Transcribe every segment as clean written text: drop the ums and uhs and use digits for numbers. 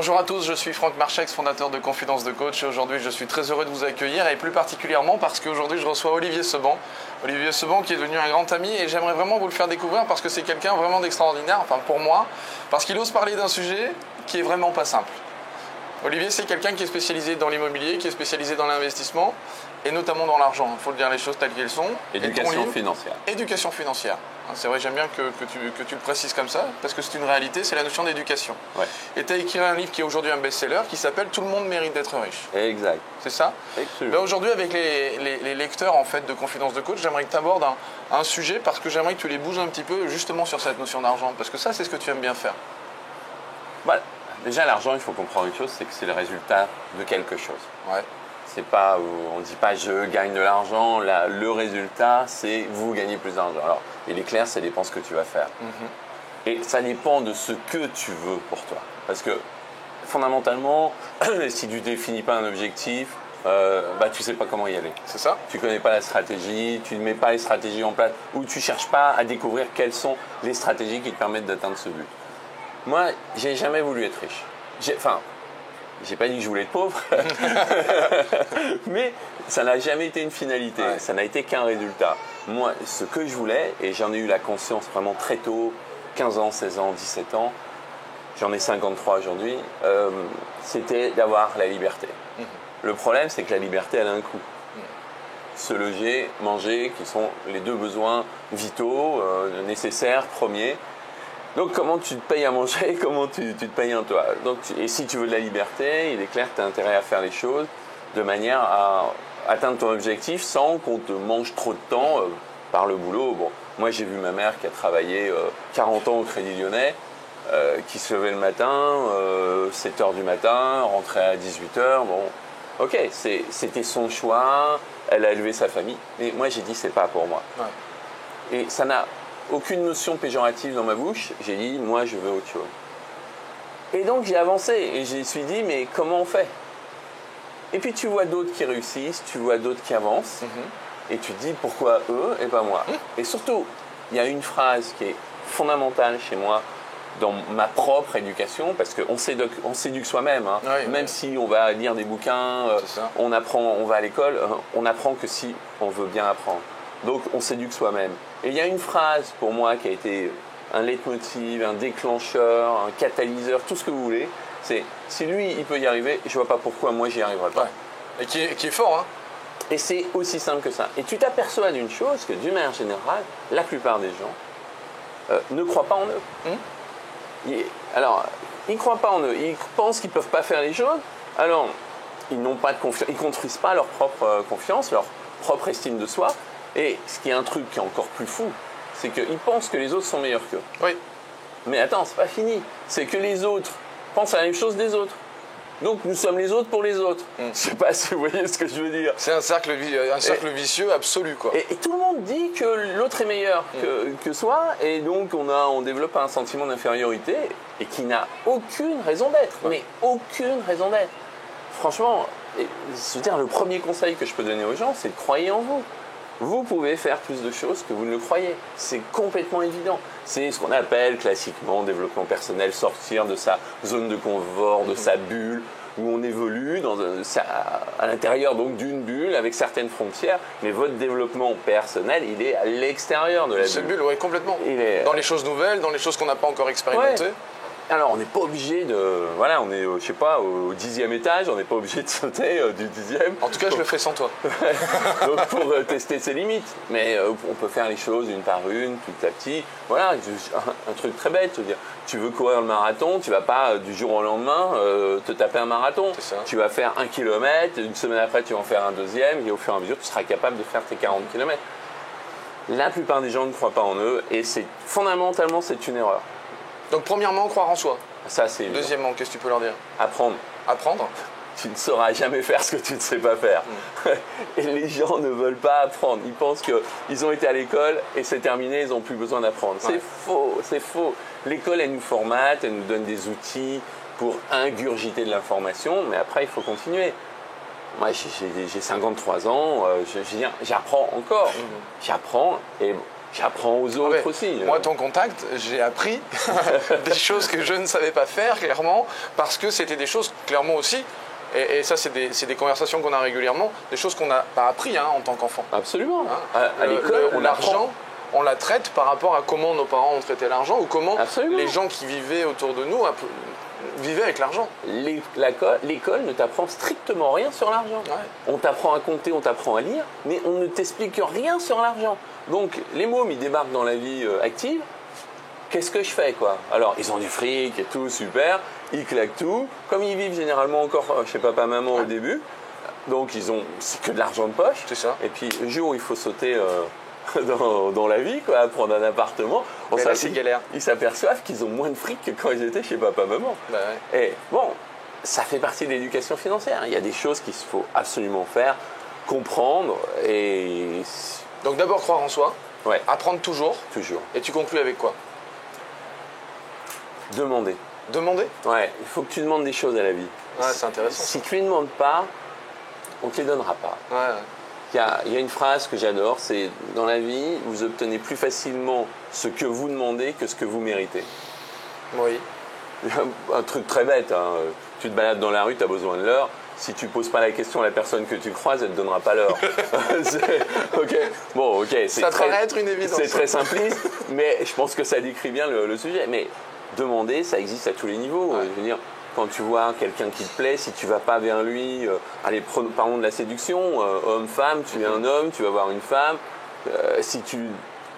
Bonjour à tous, je suis Franck Marchex, fondateur de Confidence de Coach et aujourd'hui je suis très heureux de vous accueillir et plus particulièrement parce qu'aujourd'hui je reçois Olivier Seban. Olivier Seban qui est devenu un grand ami et j'aimerais vraiment vous le faire découvrir parce que c'est quelqu'un vraiment d'extraordinaire, enfin pour moi, parce qu'il ose parler d'un sujet qui est vraiment pas simple. Olivier c'est quelqu'un qui est spécialisé dans l'immobilier, qui est spécialisé dans l'investissement et notamment dans l'argent, il faut le dire les choses telles qu'elles sont. Éducation financière. Éducation financière. C'est vrai, j'aime bien que tu le précises comme ça, parce que c'est une réalité, c'est la notion d'éducation. Ouais. Et tu as écrit un livre qui est aujourd'hui un best-seller qui s'appelle « Tout le monde mérite d'être riche ». Exact. C'est ça? Absolument. Ben aujourd'hui, avec les lecteurs en fait, de Confidence de Coach, j'aimerais que tu abordes un sujet, parce que j'aimerais que tu les bouges un petit peu justement sur cette notion d'argent, parce que ça, c'est ce que tu aimes bien faire. Bah, déjà, l'argent, il faut comprendre une chose, c'est que c'est le résultat de quelque chose. Ouais. C'est pas, on ne dit pas je gagne de l'argent, le résultat c'est vous gagnez plus d'argent. Alors, il est clair, ça dépend ce que tu vas faire. Et ça dépend de ce que tu veux pour toi. Parce que fondamentalement, si tu ne définis pas un objectif, tu ne sais pas comment y aller. C'est ça? Tu ne connais pas la stratégie, tu ne mets pas les stratégies en place, ou tu ne cherches pas à découvrir quelles sont les stratégies qui te permettent d'atteindre ce but. Moi, j'ai jamais voulu être riche. J'ai pas dit que je voulais être pauvre, mais ça n'a jamais été une finalité, ouais. Ça n'a été qu'un résultat. Moi, ce que je voulais, et j'en ai eu la conscience vraiment très tôt, 15 ans, 16 ans, 17 ans, j'en ai 53 aujourd'hui, c'était d'avoir la liberté. Le problème, c'est que la liberté, elle a un coût. Se loger, manger, qui sont les deux besoins vitaux, nécessaires, premiers. Donc, comment tu te payes à manger, comment tu te payes un toit. Donc, et si tu veux de la liberté, il est clair que tu as intérêt à faire les choses de manière à atteindre ton objectif sans qu'on te mange trop de temps par le boulot. Bon, moi, j'ai vu ma mère qui a travaillé 40 ans au Crédit Lyonnais, qui se levait le matin, 7 h du matin, rentrait à 18 h. Bon, ok, c'était son choix, elle a élevé sa famille. Mais moi, j'ai dit, c'est pas pour moi. Ouais. Et ça n'a aucune notion péjorative dans ma bouche, j'ai dit, moi je veux autre chose. Et donc j'ai avancé et je me suis dit, mais comment on fait? Et puis tu vois d'autres qui réussissent, tu vois d'autres qui avancent, et tu te dis, pourquoi eux et pas moi? Et surtout, il y a une phrase qui est fondamentale chez moi dans ma propre éducation, parce qu'on s'éduque soi-même, hein. Oui, même si on va lire des bouquins, on apprend, on va à l'école, on apprend que si on veut bien apprendre. Donc, on s'éduque soi-même. Et il y a une phrase, pour moi, qui a été un leitmotiv, un déclencheur, un catalyseur, tout ce que vous voulez. C'est, si lui, il peut y arriver, je ne vois pas pourquoi moi, j'y arriverai pas. Ouais. Et qui est fort, hein. Et c'est aussi simple que ça. Et tu t'aperçois d'une chose, que d'une manière générale, la plupart des gens ne croient pas en eux. Alors, ils ne croient pas en eux. Ils pensent qu'ils ne peuvent pas faire les choses. Alors, ils n'ont pas de confiance. Ils ne construisent pas leur propre confiance, leur propre estime de soi. Et ce qui est un truc qui est encore plus fou, c'est qu'ils pensent que les autres sont meilleurs qu'eux. Oui. Mais attends, c'est pas fini. C'est que les autres pensent à la même chose des autres. Donc nous sommes les autres pour les autres. Je sais pas si vous voyez ce que je veux dire. C'est un cercle vicieux absolu, quoi. Et tout le monde dit que l'autre est meilleur que soi, et donc on développe un sentiment d'infériorité et qui n'a aucune raison d'être. Mais aucune raison d'être. Franchement, je veux dire, le premier conseil que je peux donner aux gens, c'est de croire en vous. Vous pouvez faire plus de choses que vous ne le croyez. C'est complètement évident. C'est ce qu'on appelle classiquement développement personnel, sortir de sa zone de confort, de sa bulle, où on évolue à l'intérieur donc d'une bulle avec certaines frontières. Mais votre développement personnel, il est à l'extérieur de la bulle. Cette bulle, oui, complètement. Dans les choses nouvelles, dans les choses qu'on n'a pas encore expérimentées. Ouais. Alors, on n'est pas obligé de... Voilà, on est, je sais pas, au 10e étage, on n'est pas obligé de sauter du 10e. En tout cas, je le fais sans toi. Donc, pour tester ses limites. Mais on peut faire les choses une par une, petit à petit. Voilà, un truc très bête, je veux dire. Tu veux courir le marathon, tu vas pas du jour au lendemain te taper un marathon. Tu vas faire 1 kilomètre, une semaine après, tu vas en faire un deuxième, et au fur et à mesure, tu seras capable de faire tes 40 kilomètres. La plupart des gens ne croient pas en eux, et fondamentalement, c'est une erreur. Donc, premièrement, croire en soi. Ça, c'est évident. Deuxièmement, qu'est-ce que tu peux leur dire? Apprendre. Apprendre? Tu ne sauras jamais faire ce que tu ne sais pas faire. Et les gens ne veulent pas apprendre. Ils pensent qu'ils ont été à l'école et c'est terminé, ils n'ont plus besoin d'apprendre. Ouais. C'est faux. L'école, elle nous formate, elle nous donne des outils pour ingurgiter de l'information, mais après, il faut continuer. Moi, j'ai 53 ans, j'apprends encore. J'apprends et j'apprends aux autres aussi. Moi, ton contact, j'ai appris des choses que je ne savais pas faire, clairement, parce que c'était des choses, clairement aussi, et ça, c'est des conversations qu'on a régulièrement, des choses qu'on n'a pas appris en tant qu'enfant. Absolument. Hein, à l'école, l'argent, on la traite par rapport à comment nos parents ont traité l'argent ou comment Absolument. les gens qui vivaient autour de nous vivaient avec l'argent. L'école ne t'apprend strictement rien sur l'argent. Ouais. On t'apprend à compter, on t'apprend à lire, mais on ne t'explique rien sur l'argent. Donc les mômes, ils débarquent dans la vie active. Qu'est-ce que je fais, quoi? Alors, ils ont du fric et tout, super. Ils claquent tout. Comme ils vivent généralement encore chez papa, maman au début, donc c'est que de l'argent de poche. C'est ça. Et puis, le jour où il faut sauter dans la vie, quoi, prendre un appartement, là, c'est galère. Ils s'aperçoivent qu'ils ont moins de fric que quand ils étaient chez papa, maman. Bah ouais. Et bon, ça fait partie de l'éducation financière. Il y a des choses qu'il faut absolument faire, comprendre et... Donc d'abord croire en soi, Ouais, apprendre toujours, toujours. et tu conclus avec quoi? Demander. Demander? Ouais, il faut que tu demandes des choses à la vie. Ouais, c'est intéressant. Si tu ne les demandes pas, on ne te les donnera pas. Ouais. Il y a une phrase que j'adore, c'est « Dans la vie, vous obtenez plus facilement ce que vous demandez que ce que vous méritez. » Oui. Un truc très bête, hein. Tu te balades dans la rue, tu as besoin de l'heure. Si tu ne poses pas la question à la personne que tu croises, elle ne te donnera pas l'heure. Ok. Bon, ok. Ça paraît être une évidence. C'est très simpliste, mais je pense que ça décrit bien le sujet. Mais demander, ça existe à tous les niveaux. Ouais. Je veux dire, quand tu vois quelqu'un qui te plaît, si tu vas pas vers lui, allez, parlons de la séduction, homme-femme, tu es un homme, tu vas voir une femme. Si tu...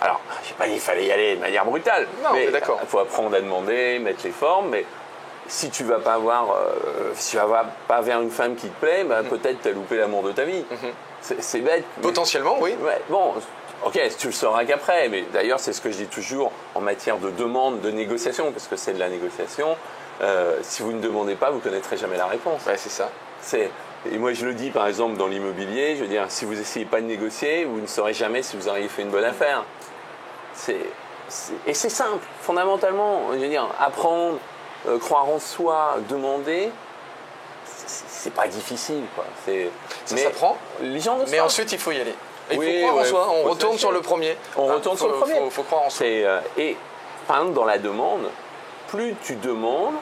Alors, je sais pas, il fallait y aller de manière brutale. Non, mais d'accord. il faut apprendre à demander, mettre les formes, mais si tu vas pas pas vers une femme qui te plaît, peut-être tu as loupé l'amour de ta vie. C'est bête. Potentiellement, oui. Ouais, bon, ok, tu le sauras qu'après, mais d'ailleurs c'est ce que je dis toujours en matière de demande, de négociation, parce que c'est de la négociation. Si vous ne demandez pas, vous ne connaîtrez jamais la réponse. Ouais, c'est ça. Et moi je le dis par exemple dans l'immobilier, je veux dire, si vous n'essayez pas de négocier, vous ne saurez jamais si vous auriez fait une bonne affaire. Et c'est simple, fondamentalement, je veux dire, apprendre, croire en soi, demander, c'est pas difficile, quoi. Ça s'apprend. Les gens le Mais savent. ensuite, il faut y aller. Et il Oui, faut croire en ouais, soi. On faut retourne se sur lâcher. le premier. On retourne sur le premier. Il faut croire en soi. Et par exemple, dans la demande, plus tu demandes,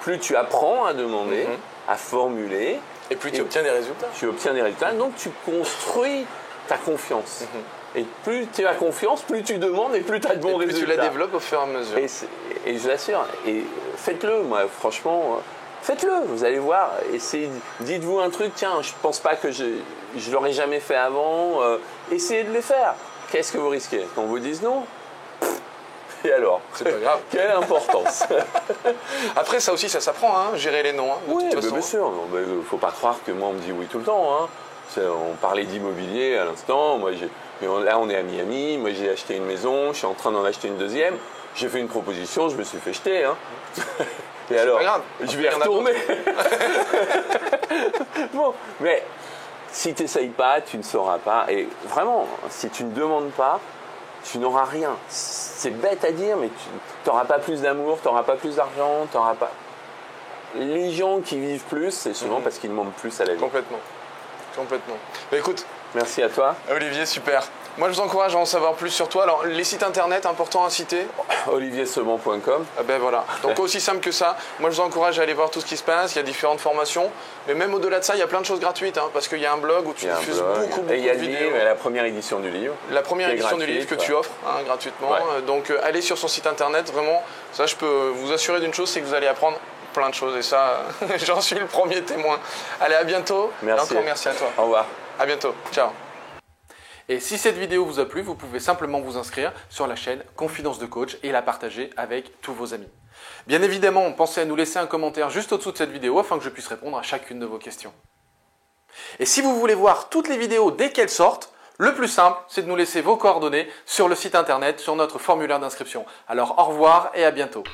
plus tu apprends à demander, à formuler. Et plus tu obtiens des résultats. Tu obtiens des résultats, donc tu construis ta confiance. Et plus tu as confiance, plus tu demandes et plus tu as de bons Et plus résultats. tu la développes au fur et à mesure. Et je l'assure, et faites-le, moi, franchement, faites-le, vous allez voir. Dites-vous un truc, tiens, je pense pas que je l'aurais jamais fait avant, essayez de les faire. Qu'est-ce que vous risquez? Qu'on vous dise non? Et alors? C'est pas grave. Quelle importance? Après, ça aussi, ça s'apprend, gérer les noms. Oui, toute façon. bien sûr. Il ne faut pas croire que moi, on me dit oui tout le temps. On parlait d'immobilier à l'instant. Là, on est à Miami. Moi, j'ai acheté une maison. Je suis en train d'en acheter une deuxième. J'ai fait une proposition. Je me suis fait jeter. Et alors, pas grave. je vais y retourner. Bon, mais si tu n'essayes pas, tu ne sauras pas. Et vraiment, si tu ne demandes pas, tu n'auras rien. C'est bête à dire, mais tu n'auras pas plus d'amour, tu n'auras pas plus d'argent, tu n'auras pas... Les gens qui vivent plus, c'est souvent parce qu'ils demandent plus à la vie. Complètement. Mais écoute, merci à toi. Olivier, super. Moi, je vous encourage à en savoir plus sur toi. Alors, les sites internet importants à citer. olivierseban.com. Ah ben voilà. Donc, aussi simple que ça. Moi, je vous encourage à aller voir tout ce qui se passe. Il y a différentes formations. Mais même au-delà de ça, il y a plein de choses gratuites. Parce qu'il y a un blog où tu diffuses beaucoup et il y a de le vidéos. livre et la première édition du livre. La première édition du livre que tu offres gratuitement. Ouais. Donc, allez sur son site internet. Vraiment, ça, je peux vous assurer d'une chose, c'est que vous allez apprendre plein de choses. Et ça, j'en suis le premier témoin. Allez, à bientôt. Merci. Et encore merci à toi. Au revoir. À bientôt. Ciao. Et si cette vidéo vous a plu, vous pouvez simplement vous inscrire sur la chaîne Confidence de Coach et la partager avec tous vos amis. Bien évidemment, pensez à nous laisser un commentaire juste au-dessous de cette vidéo afin que je puisse répondre à chacune de vos questions. Et si vous voulez voir toutes les vidéos dès qu'elles sortent, le plus simple, c'est de nous laisser vos coordonnées sur le site internet, sur notre formulaire d'inscription. Alors au revoir et à bientôt.